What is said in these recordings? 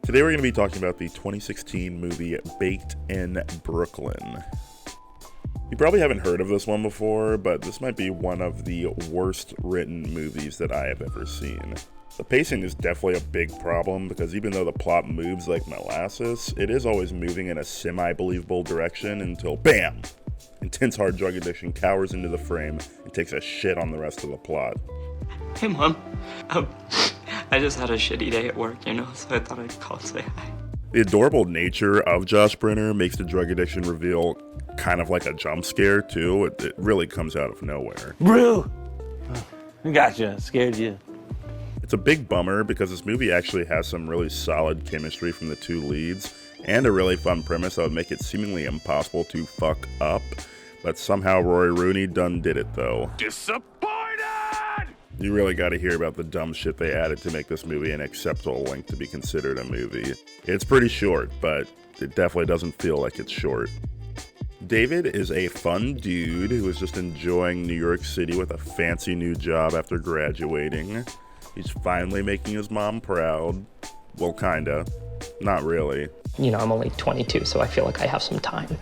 Today we're going to be talking about the 2016 movie Baked in Brooklyn. You probably haven't heard of this one before, but this might be one of the worst written movies that I have ever seen. The pacing is definitely a big problem because even though the plot moves like molasses, it is always moving in a semi-believable direction until BAM! Intense hard drug addiction cowers into the frame and takes a shit on the rest of the plot. Hey Mom, I just had a shitty day at work, so I thought I'd call and say hi. The adorable nature of Josh Brener makes the drug addiction reveal kind of like a jump scare too. It really comes out of nowhere. Brew! Gotcha, scared you. It's a big bummer because this movie actually has some really solid chemistry from the two leads and a really fun premise that would make it seemingly impossible to fuck up. But somehow Rory Rooney done did it though. Disappointed! You really got to hear about the dumb shit they added to make this movie an acceptable length to be considered a movie. It's pretty short, but it definitely doesn't feel like it's short. David is a fun dude who is just enjoying New York City with a fancy new job after graduating. He's finally making his mom proud. Well, kinda. Not really. I'm only 22, so I feel like I have some time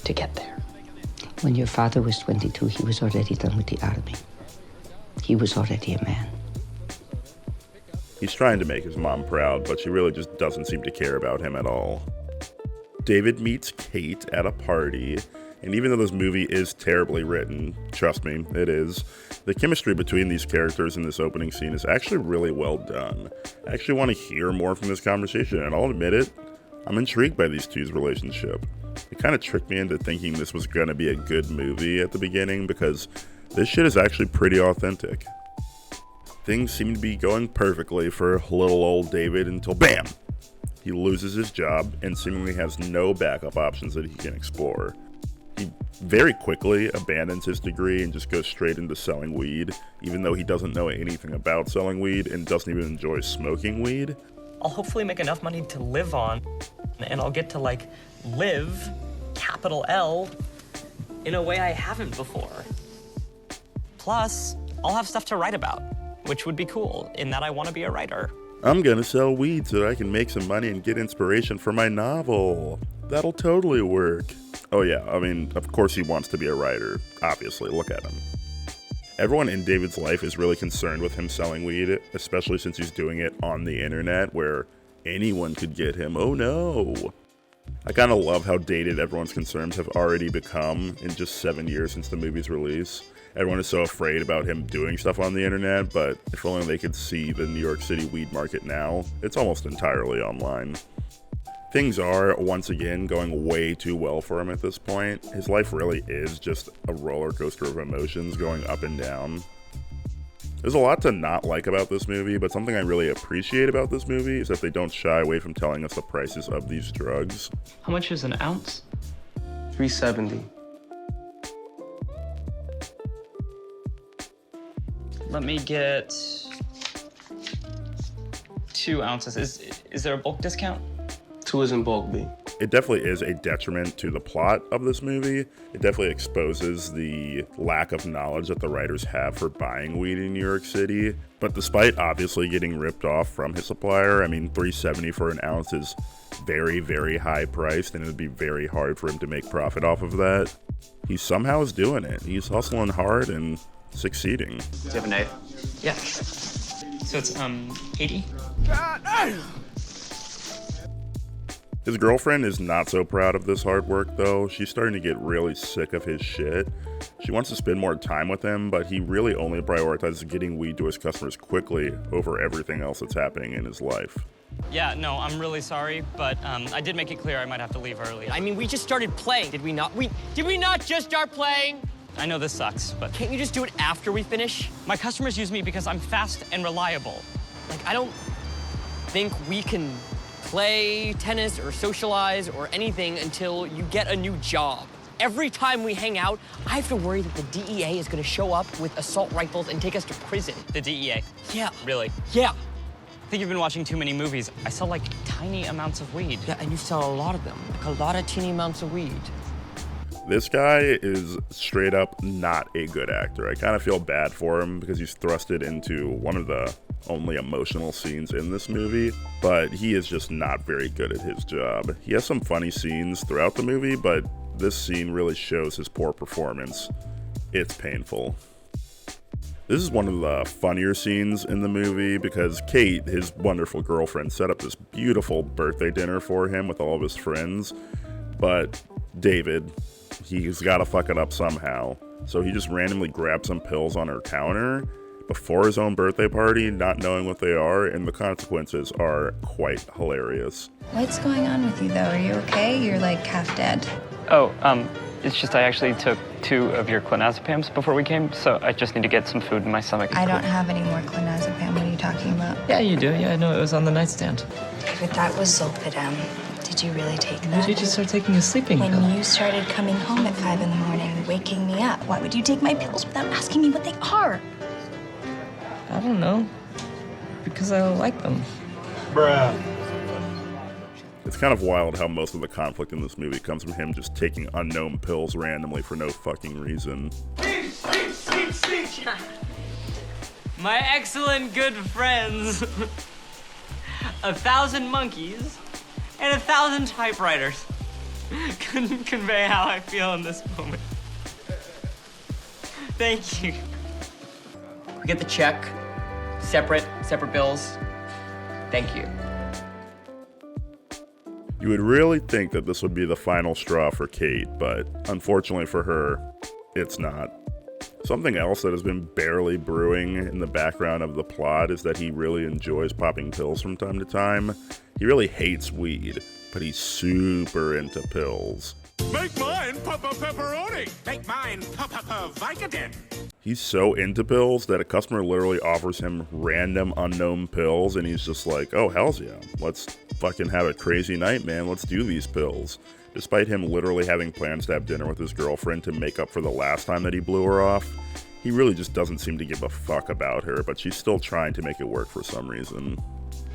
to get there. When your father was 22, he was already done with the army. He was already a man. He's trying to make his mom proud, but she really just doesn't seem to care about him at all. David meets Kate at a party, and even though this movie is terribly written, trust me, it is, the chemistry between these characters in this opening scene is actually really well done. I actually want to hear more from this conversation, and I'll admit it, I'm intrigued by these two's relationship. It kind of tricked me into thinking this was going to be a good movie at the beginning, because this shit is actually pretty authentic. Things seem to be going perfectly for little old David until BAM! He loses his job and seemingly has no backup options that he can explore. He very quickly abandons his degree and just goes straight into selling weed, even though he doesn't know anything about selling weed and doesn't even enjoy smoking weed. I'll hopefully make enough money to live on, and I'll get to, live, capital L, in a way I haven't before. Plus, I'll have stuff to write about, which would be cool, in that I want to be a writer. I'm gonna sell weed so I can make some money and get inspiration for my novel. That'll totally work. Oh yeah, of course he wants to be a writer. Obviously, look at him. Everyone in David's life is really concerned with him selling weed, especially since he's doing it on the internet where anyone could get him. Oh no. I kind of love how dated everyone's concerns have already become in just 7 years since the movie's release. Everyone is so afraid about him doing stuff on the internet, but if only they could see the New York City weed market now, it's almost entirely online. Things are, once again, going way too well for him at this point. His life really is just a roller coaster of emotions going up and down. There's a lot to not like about this movie, but something I really appreciate about this movie is that they don't shy away from telling us the prices of these drugs. How much is an ounce? $3.70. Let me get 2 ounces. Is there a bulk discount? 2 is in bulk, B. It definitely is a detriment to the plot of this movie. It definitely exposes the lack of knowledge that the writers have for buying weed in New York City. But despite obviously getting ripped off from his supplier, $3.70 for an ounce is very, very high priced, and it would be very hard for him to make profit off of that. He somehow is doing it. He's hustling hard and succeeding. Do you have a knife? Yeah. So it's 80? His girlfriend is not so proud of this hard work though. She's starting to get really sick of his shit. She wants to spend more time with him, but he really only prioritizes getting weed to his customers quickly over everything else that's happening in his life. Yeah, no, I'm really sorry, but I did make it clear I might have to leave early. We just started playing, did we not? Did we not just start playing? I know this sucks, but Can't you just do it after we finish? my customers use me because I'm fast and reliable. I don't think we can play tennis or socialize or anything until you get a new job. Every time we hang out, I have to worry that the DEA is gonna show up with assault rifles and take us to prison. The DEA. Yeah. Really? Yeah. I think you've been watching too many movies. I sell tiny amounts of weed. Yeah, and you sell a lot of them. A lot of teeny amounts of weed. This guy is straight up not a good actor. I kind of feel bad for him because he's thrusted into one of the only emotional scenes in this movie, but he is just not very good at his job. He has some funny scenes throughout the movie, but this scene really shows his poor performance. It's painful. This is one of the funnier scenes in the movie because Kate, his wonderful girlfriend, set up this beautiful birthday dinner for him with all of his friends, but David, he's got to fuck it up somehow. So he just randomly grabs some pills on her counter before his own birthday party, not knowing what they are, and the consequences are quite hilarious. What's going on with you, though? Are you okay? You're like half dead. Oh, it's just I actually took 2 of your clonazepams before we came, so I just need to get some food in my stomach. I don't have any more clonazepam. What are you talking about? Yeah, you do. Yeah, I know. It was on the nightstand. David, that was Zolpidem. Did you really take that? When did you start taking a sleeping pill? When you started coming home at 5 in the morning, waking me up. Why would you take my pills without asking me what they are? I don't know. Because I like them. Bruh. It's kind of wild how most of the conflict in this movie comes from him just taking unknown pills randomly for no fucking reason. My excellent good friends. 1,000 monkeys and 1,000 typewriters couldn't convey how I feel in this moment. Thank you. We get the check. Separate bills. Thank you. You would really think that this would be the final straw for Kate, but unfortunately for her, it's not. Something else that has been barely brewing in the background of the plot is that he really enjoys popping pills from time to time. He really hates weed, but he's super into pills. Make mine Papa Pepperoni! Make mine Papa Vicodin! He's so into pills that a customer literally offers him random unknown pills, and he's just like, oh, hells yeah, let's fucking have a crazy night, man, let's do these pills. Despite him literally having plans to have dinner with his girlfriend to make up for the last time that he blew her off, he really just doesn't seem to give a fuck about her, but she's still trying to make it work for some reason.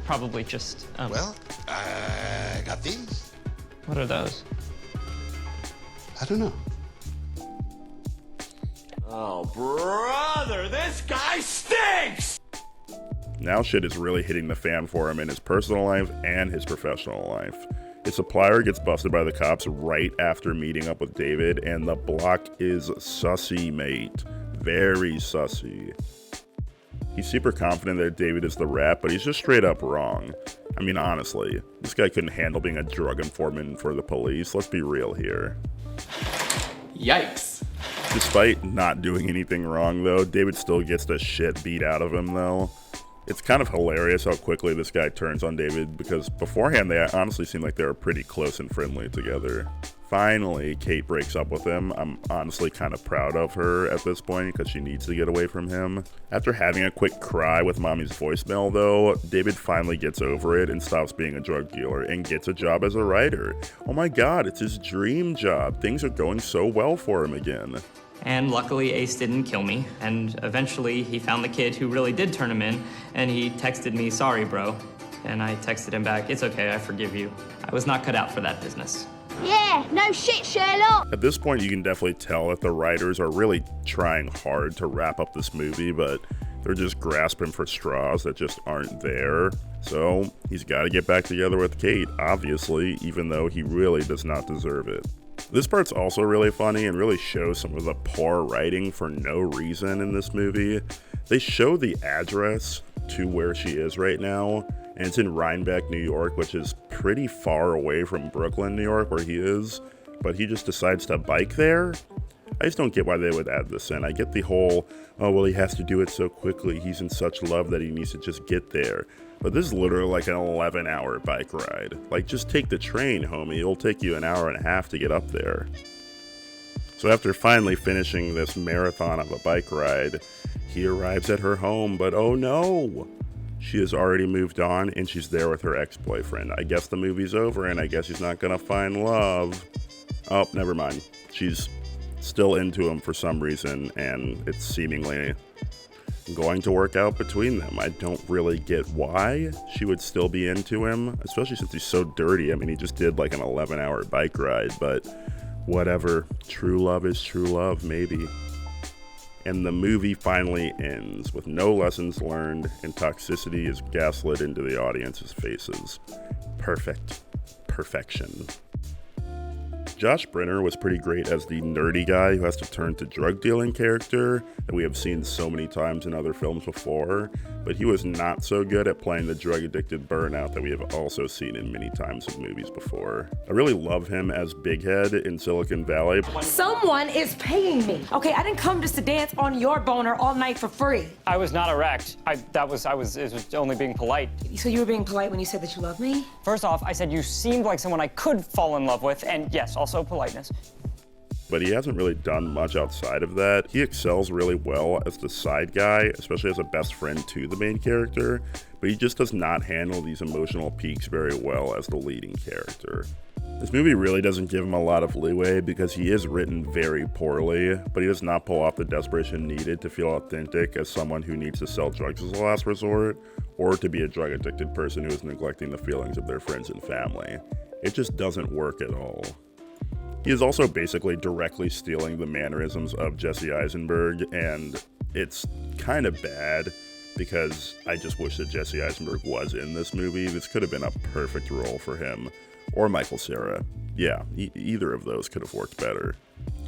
Probably just, Well, I got these. What are those? I don't know. Oh, brother, this guy stinks! Now shit is really hitting the fan for him in his personal life and his professional life. His supplier gets busted by the cops right after meeting up with David, and the block is sussy, mate. Very sussy. He's super confident that David is the rat, but he's just straight up wrong. I mean, honestly, this guy couldn't handle being a drug informant for the police. Let's be real here. Yikes. Despite not doing anything wrong, though, David still gets the shit beat out of him, though. It's kind of hilarious how quickly this guy turns on David, because beforehand they honestly seem like they were pretty close and friendly together. Finally, Kate breaks up with him. I'm honestly kind of proud of her at this point because she needs to get away from him. After having a quick cry with mommy's voicemail, though, David finally gets over it and stops being a drug dealer and gets a job as a writer. Oh my god, it's his dream job. Things are going so well for him again. And luckily, Ace didn't kill me. And eventually, he found the kid who really did turn him in, and he texted me, sorry, bro. And I texted him back, it's okay, I forgive you. I was not cut out for that business. Yeah, no shit, Sherlock. At this point, you can definitely tell that the writers are really trying hard to wrap up this movie, but they're just grasping for straws that just aren't there. So he's got to get back together with Kate, obviously, even though he really does not deserve it. This part's also really funny and really shows some of the poor writing for no reason in this movie. They show the address to where she is right now, and it's in Rhinebeck, New York, which is pretty far away from Brooklyn, New York, where he is, but he just decides to bike there? I just don't get why they would add this in. I get the whole, oh, well, he has to do it so quickly, he's in such love that he needs to just get there. But this is literally like an 11-hour bike ride. Like, just take the train, homie. It'll take you an hour and a half to get up there. So after finally finishing this marathon of a bike ride, he arrives at her home, but oh no! She has already moved on, and she's there with her ex-boyfriend. I guess the movie's over, and I guess he's not gonna find love. Oh, never mind. She's still into him for some reason, and it's seemingly going to work out between them. I don't really get why she would still be into him, especially since he's so dirty. I mean, he just did like an 11-hour bike ride, but whatever. True love is true love, maybe. and the movie finally ends with no lessons learned and toxicity is gaslit into the audience's faces. Perfection. Josh Brener was pretty great as the nerdy guy who has to turn to drug dealing character that we have seen so many times in other films before, but he was not so good at playing the drug addicted burnout that we have also seen in many times in movies before. I really love him as Big Head in Silicon Valley. Someone is paying me. Okay, I didn't come just to dance on your boner all night for free. I was not erect. It was only being polite. So you were being polite when you said that you love me? First off, I said you seemed like someone I could fall in love with, and yes, also politeness. But he hasn't really done much outside of that. He excels really well as the side guy, especially as a best friend to the main character, but he just does not handle these emotional peaks very well as the leading character. This movie really doesn't give him a lot of leeway because he is written very poorly, but he does not pull off the desperation needed to feel authentic as someone who needs to sell drugs as a last resort, or to be a drug addicted person who is neglecting the feelings of their friends and family. It just doesn't work at all. He is also basically directly stealing the mannerisms of Jesse Eisenberg, and it's kind of bad because I just wish that Jesse Eisenberg was in this movie. This could have been a perfect role for him, or Michael Cera. Yeah, either of those could have worked better.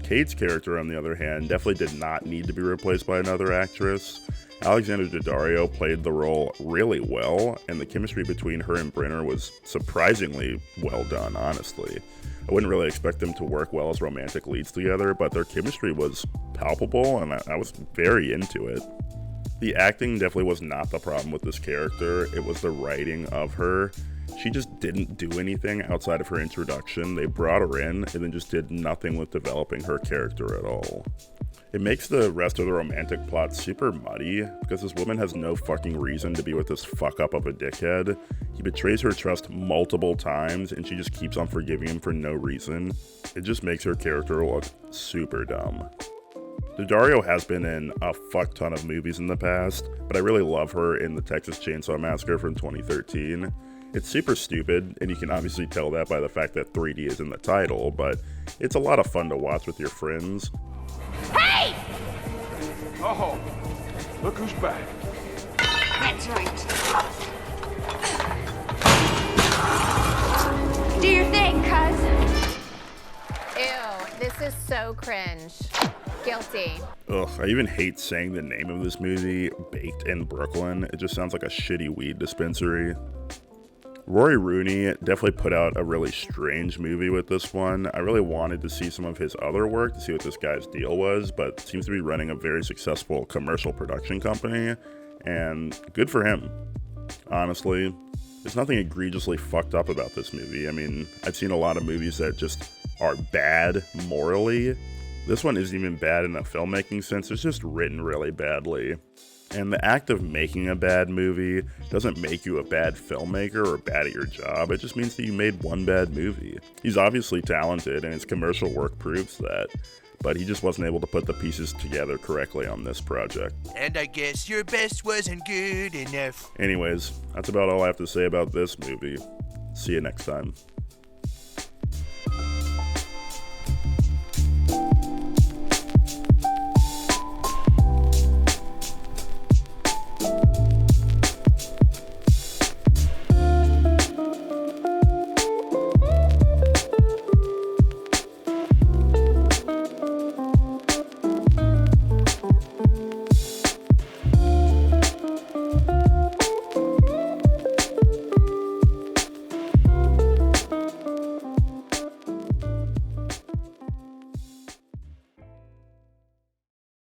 Kate's character, on the other hand, definitely did not need to be replaced by another actress. Alexandra Daddario played the role really well, and the chemistry between her and Brener was surprisingly well done, honestly. I wouldn't really expect them to work well as romantic leads together, but their chemistry was palpable, and I was very into it. The acting definitely was not the problem with this character. It was the writing of her. She just didn't do anything outside of her introduction. They brought her in and then just did nothing with developing her character at all. It makes the rest of the romantic plot super muddy because this woman has no fucking reason to be with this fuck up of a dickhead. He betrays her trust multiple times and she just keeps on forgiving him for no reason. It just makes her character look super dumb. Daddario has been in a fuck ton of movies in the past, but I really love her in the Texas Chainsaw Massacre from 2013. It's super stupid, and you can obviously tell that by the fact that 3D is in the title, but it's a lot of fun to watch with your friends. Hey! Oh, look who's back. That's right. Do your thing, cuz. Ew, this is so cringe. Guilty. Ugh, I even hate saying the name of this movie, Baked in Brooklyn. It just sounds like a shitty weed dispensary. Rory Rooney definitely put out a really strange movie with this one. I really wanted to see some of his other work to see what this guy's deal was, but seems to be running a very successful commercial production company, and good for him. Honestly, there's nothing egregiously fucked up about this movie. I mean, I've seen a lot of movies that just are bad morally. This one isn't even bad in a filmmaking sense, it's just written really badly. And the act of making a bad movie doesn't make you a bad filmmaker or bad at your job. It just means that you made one bad movie. He's obviously talented and his commercial work proves that, but he just wasn't able to put the pieces together correctly on this project. And I guess your best wasn't good enough. Anyways, that's about all I have to say about this movie. See you next time.